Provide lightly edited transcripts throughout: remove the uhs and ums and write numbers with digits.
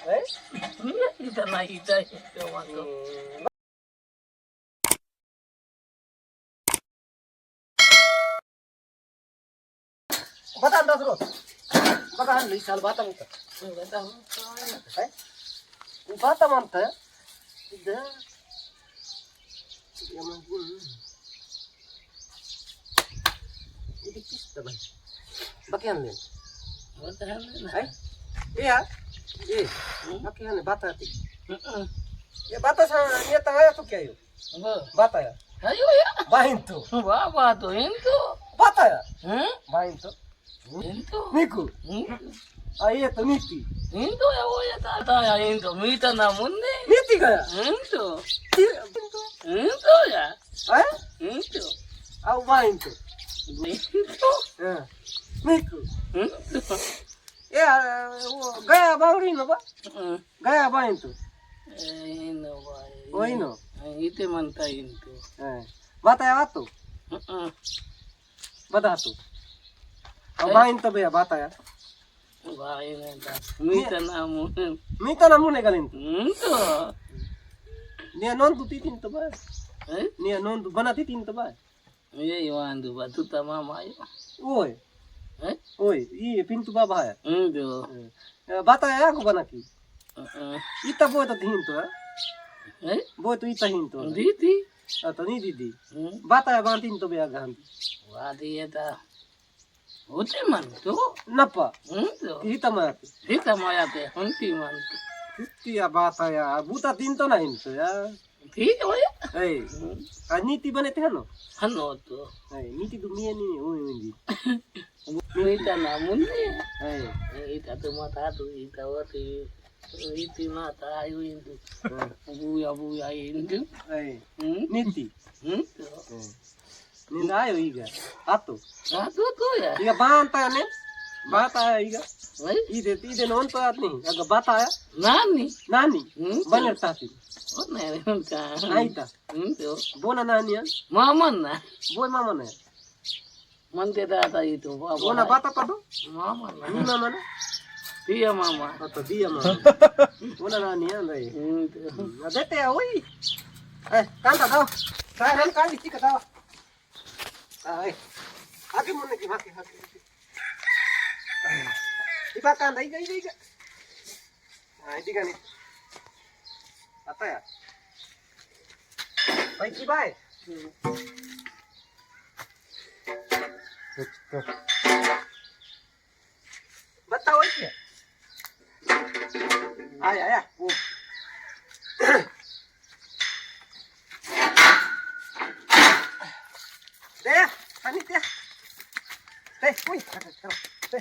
Ita na ita ito mato. Bata andas ro. Bata anli sal bata muta. Bata Hai? Bata manta. Ida. Ya mampun. Ini kista bang. Bakian len. bata na. Hai? Iya. Bakian bata ti. ये बाता सा ये ताया तो क्या यो बाता या Ayo ya. बाहिन तो Baba to into. बाता या Hmm? बाहिन तो Into. निकु आ ये तो नीति Into ya oya tata ya into. Mita na munne. नीति गया Into. तो Into ya. है Into. आ बाहिन तो Into. हां निकु Into. ये वो गया बावरी न बा गया बाहिन तो Ino ba. वही नो Ite manta into. बाता या तो बता तो अब बाहिन तो भैया बाता या Bahay na ta. Mita na munne. मीता ना मुने गलिन Into. निया नोन तू तीन तो बा Eh? निया नोन तू बना तीन तो बा Ye iwandu ba tuta mama yo. ओए Eh? ओए ये पिंटू बाबा है Into. बाता या को बना की Uh-uh. इता बोय तो धीन तो है Eh? बोय तो इता हिन तो Diti. तो नहीं दीदी Hmm. बाता है बांतीन तो बेया Gandhi Wadi eta. Uti man to. नपा Into. इता मत Dita maya te hunti man to. कितिया बाता या बूता तीन तो नहीं तो या Ti oya. ए नीति बने थे नो Hano to. ए नीति तो मिया नहीं ओए ओंदी Mita na munne. ए Ita tu mata tu ita wati. Iti mata ayu into. Buya into. ए Hmm. नीति Into. ನಿಂದ ಆಯೋ ಈಗ ಆತು Atu to ya. ಈಗ ಬಾ ಅಂತಾನೆ ಬಾತ ಈಗ Eh? ಇದೆ ನೋಂತ ಆತ್ನಿ ಆಗ ಬಾತಾಯ Nani? ನಾನಿ Hmm. ಬನ್ನಿರ್ತಾತಿ Oh na nunca. ಆಯ್ತಾ Into. ಬೋನ ನಾನಿಯ Mama na. ಬೋಯ್ ಮಾಮನೆ Mante tata itu baba. ಬೋನ ಬಾತ ಪದು Mama na. ನೀ ಮಾಮನೆ Dia mama. ಅತ್ತ ದಿಯ ಮಾಮ ಬೋನ ನಾನಿಯ ಅಂದ್ರೆ Into. ಅದಕ್ಕೆ ಓಯ್ ಏ ಕಾಂತ ದಾವ ಸಾಯ ನನ್ ಕಾಂಡಿ ಚಿಕ್ಕ ದಾವ ay ಹಾಕಿ ಮುನ್ನಕ್ಕೆ ಹಾಕಿ ಹಾಕಿ ಇಬಾ ಕಾಂದ ಈಗ ಇದೀಗ ನೀ ಅತ್ತಯ ಪೈಕಿ ಬಾಯ್ बताओ क्या आया वो दे पानी दे दे उई दे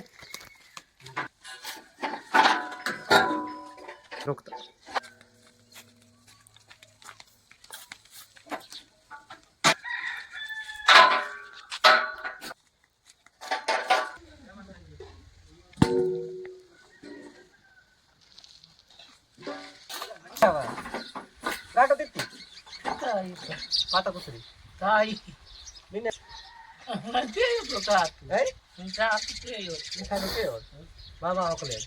रुक गाटो देती पाता कुसरी Tai. निने Nanti itu tatu. है Minta aku tuh. निखा दे और बाबा Oakley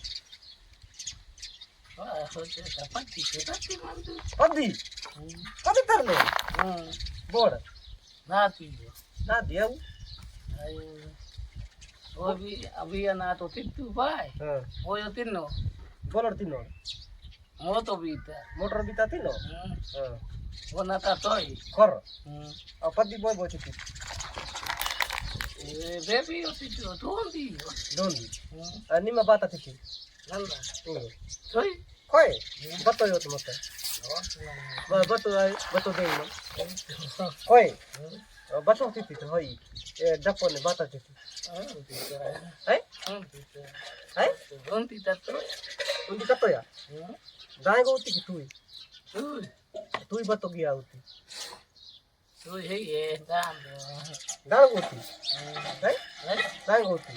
Wah, hoje dapat itu tadi mantu. पदी पदी तरले बोड़ Nanti. ना दिया Ayo. Abi anak tuh itu baik. हां Oh ya tino. बोलर तीनो Moto bita. मोटर बिता तीनो हां Oh nata toy. खर और पदी बोय बोय थी Baby yo itu tuh nanti. दोंदी Nima बाता थी Nanda. इंगो Toy. कोई बतो यो तो मत बतो बतो दे नो कोई बतो थी तो होई ए डपो ने बाता थी है है Nanti tatu. उनकी कतो या दाई गो उती की Tuh. तू बतो गया उती Tuh hei dan. दाई गो उती है दाई गो उती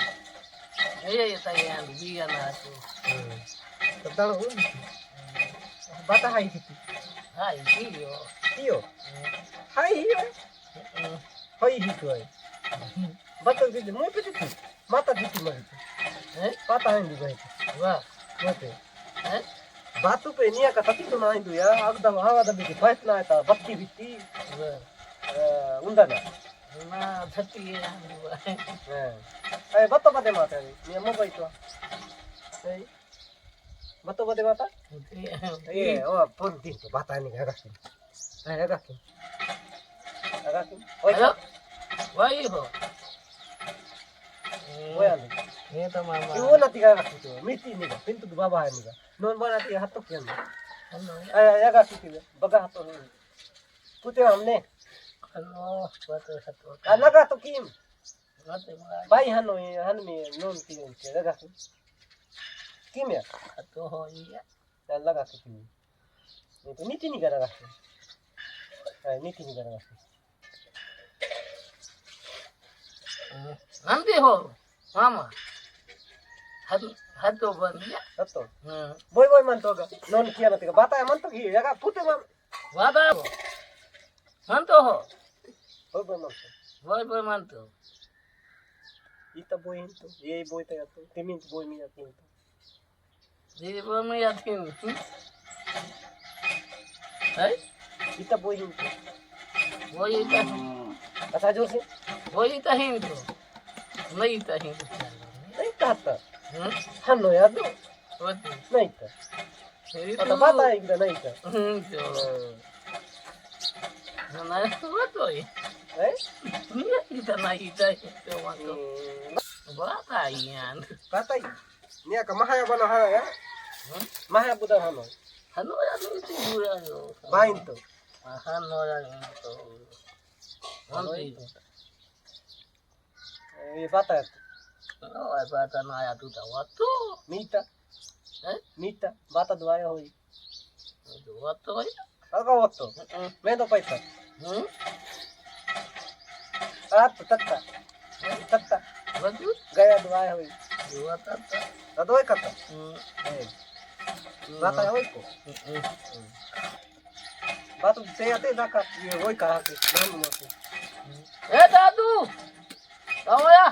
Iya tayan dia na tuh. तब दाई गो उती बाता हाई थी Hai iyo. iyo हाई iyo होई ही तो है बतो दी मोय पे थी माता दी थी मरी Eh? पाता है दी गई Wah. Mote Eh? Batu pe ni ka tapi tu na indu ya. Agdam hawa da bi fight na ta batti bitti. Undana. Na thati ya. Ay bato bade mata ni mo bai to. Ay. Bato bade mata? Eh, oh pon din to bata ni ga gakin. Ay ga gakin. Ga gakin. Oi. Wai ho. Oi ani. Ye to mama. Iwo na tiga gakin to. Miti ni ga pintu du baba ni ga. Non bana ti hatok yan. Hello. Ay ga gakin ti baga hatok ni. Pute हमने Hello. Bato hato. लगा तो Kim Bato ma. भाई हनो हन में non की के लगा Kim या Hato ho ya. लगा के किम ये तो नीति नहीं करेगा नीति नहीं करेगा Nanti ho. Mama. Hato ban ya. तो बोय बोय मन तो नोन किया ना तो बात है मन तो की लगा पुते मन Wada ho. Manto ho. बोय बोय मन Boy boy manto. इता बोय तो ये बोय तो तो तिमिन बोय में आती तो Di boy mo yatin. Hey? इता बोय तो Boy ita. अच्छा जोर से Boy ita hinto. Nahi ita hinto. नहीं कहता Hmm? हनो यार दो What? नहीं था तो बात है इधर नहीं था Hinto. Na what oi? हैं Niya ita na ita hinto manto. Bata yan. कहता ही नहीं का महाया बना है यार महाया बुदा हनो Ano ya no iti gura yo. बाइन तो Ano ya hinto. Nanti. ये बात है No ay bata na ya tuta wato. मीता Eh? मीता बात दुआया होई Wato ay. अगा वो तो मैं तो पैसा Hmm? रात तत्ता तत्ता Wato? गया दुआया होई Wata ta. अदोय करता Hmm. बात है होई को बात से आते ना का ये होई कहा के नाम मत Eh, Dadu! Kamu ya?